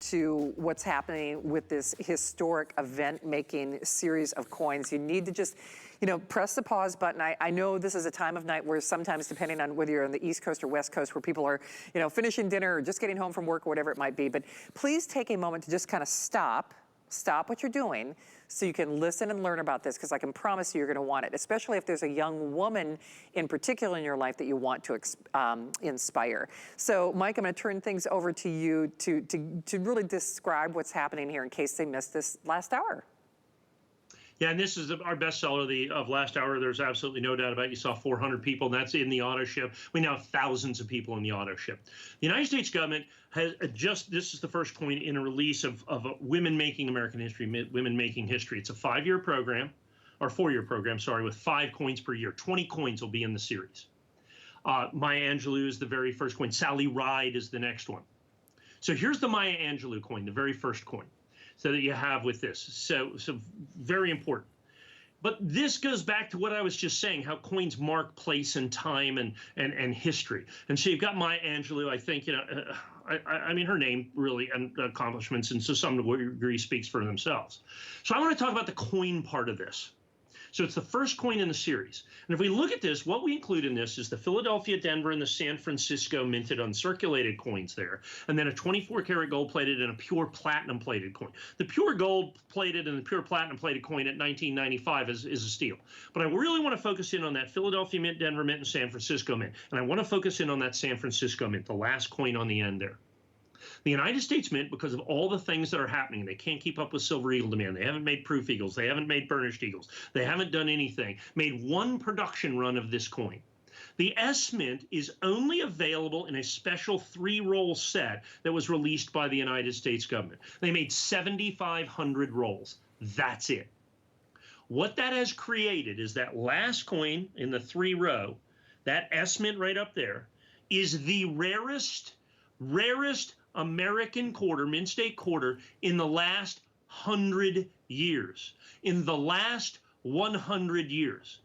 to what's happening with this historic event-making series of coins. You need to just, you know, press the pause button. I know this is a time of night where sometimes, depending on whether you're on the East Coast or West Coast, where people are, you know, finishing dinner or just getting home from work or whatever it might be, but please take a moment to just kind of stop what you're doing so you can listen and learn about this, because I can promise you you're going to want it, especially if there's a young woman in particular in your life that you want to inspire. So Mike, I'm going to turn things over to you to really describe what's happening here in case they missed this last hour. Yeah, and this is our bestseller of last hour. There's absolutely no doubt about it. You saw 400 people, and that's in the AutoShip. We now have thousands of people in the AutoShip. The United States government has this is the first coin in a release of Women Making American History, Women Making History. It's a 5-year program, or 4-year program, sorry, with 5 coins per year. 20 coins will be in the series. Maya Angelou is the very first coin. Sally Ride is the next one. So here's the Maya Angelou coin, the very first coin. So that you have with this. So very important. But this goes back to what I was just saying, how coins mark place and time and history. And so you've got Maya Angelou. I think, you know, I mean, her name really and accomplishments and to some degree speaks for themselves. So I want to talk about the coin part of this. So it's the first coin in the series. And if we look at this, what we include in this is the Philadelphia, Denver, and the San Francisco minted uncirculated coins there, and then a 24-karat gold-plated and a pure platinum-plated coin. The pure gold-plated and the pure platinum-plated coin at $19.95 is a steal. But I really want to focus in on that Philadelphia mint, Denver mint, and San Francisco mint. And I want to focus in on that San Francisco mint, the last coin on the end there. The United States Mint, because of all the things that are happening, they can't keep up with Silver Eagle demand. They haven't made proof eagles. They haven't made burnished eagles. They haven't done anything. Made one production run of this coin. The SMint is only available in a special 3-roll set that was released by the United States government. They made 7,500 rolls. That's it. What that has created is that last coin in the 3-row, that SMint right up there, is the rarest American quarter, mint state quarter, in the last 100 years. In the last 100 years.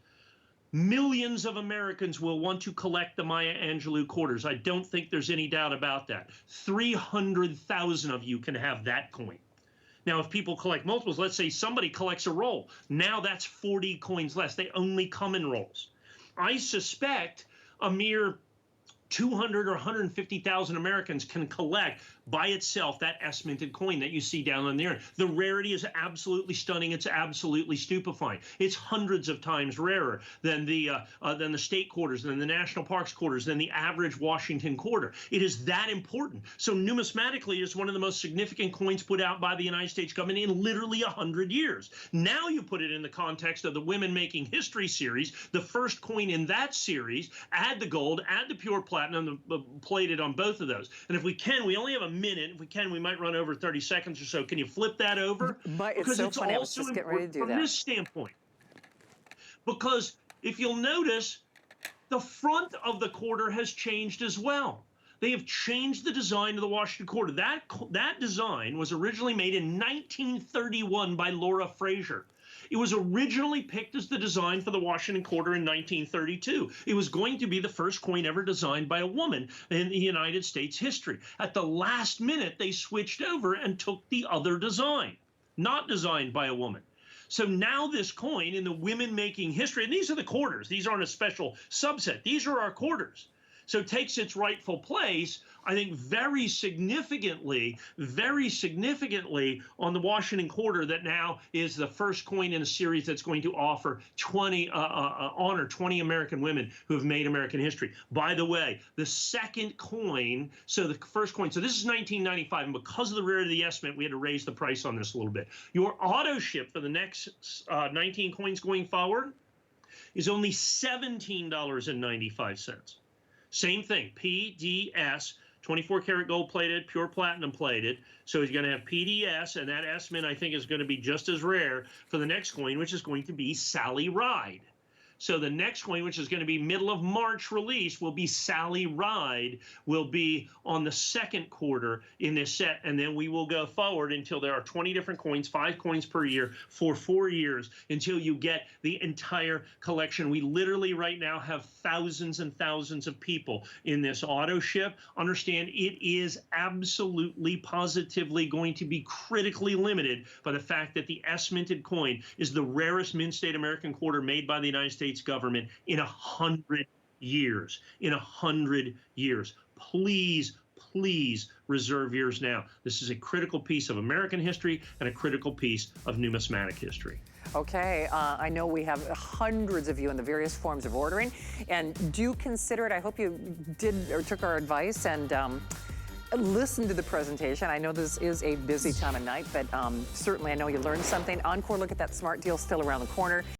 Millions of Americans will want to collect the Maya Angelou quarters. I don't think there's any doubt about that. 300,000 of you can have that coin. Now, if people collect multiples, let's say somebody collects a roll. Now that's 40 coins less. They only come in rolls. I suspect a mere 200 or 150,000 Americans can collect by itself that S-minted coin that you see down on there. The rarity is absolutely stunning. It's absolutely stupefying. It's hundreds of times rarer than the state quarters, than the national parks quarters, than the average Washington quarter. It is that important. So numismatically, it's one of the most significant coins put out by the United States government in literally 100 years. Now you put it in the context of the Women Making History series, the first coin in that series, add the gold, add the pure platinum, the plated on both of those. And if we can, we only have a minute. If we can, we might run over 30 seconds or so. Can you flip that over? But it's so funny. I was just getting ready to do that. From this standpoint, because if you'll notice, the front of the quarter has changed as well. They have changed the design of the Washington quarter. That design was originally made in 1931 by Laura Fraser. It was originally picked as the design for the Washington quarter in 1932. It was going to be the first coin ever designed by a woman in the United States history. At the last minute, they switched over and took the other design, not designed by a woman. So now this coin in the Women Making History, and these are the quarters. These aren't a special subset. These are our quarters. So it takes its rightful place, I think, very significantly on the Washington quarter that now is the first coin in a series that's going to offer honor 20 American women who have made American history. By the way, the second coin, so the first coin, so this is 1995, and because of the rarity of the S-mint, we had to raise the price on this a little bit. Your AutoShip for the next 19 coins going forward is only $17.95. Same thing, PDS, 24-karat gold-plated, pure platinum-plated. So you're going to have PDS, and that S-mint, I think, is going to be just as rare for the next coin, which is going to be Sally Ride. So the next coin, which is going to be middle of March release, will be Sally Ride, will be on the second quarter in this set. And then we will go forward until there are 20 different coins, 5 coins per year for 4 years until you get the entire collection. We literally right now have thousands and thousands of people in this AutoShip. Understand it is absolutely positively going to be critically limited by the fact that the S-minted coin is the rarest mint state American quarter made by the United States government in 100 years. In 100 years. Please, please reserve yours now. This is a critical piece of American history and a critical piece of numismatic history. Okay, I know we have hundreds of you in the various forms of ordering, and do consider it. I hope you did or took our advice and listen to the presentation. I know this is a busy time of night, but certainly I know you learned something. Encore look at that smart deal still around the corner.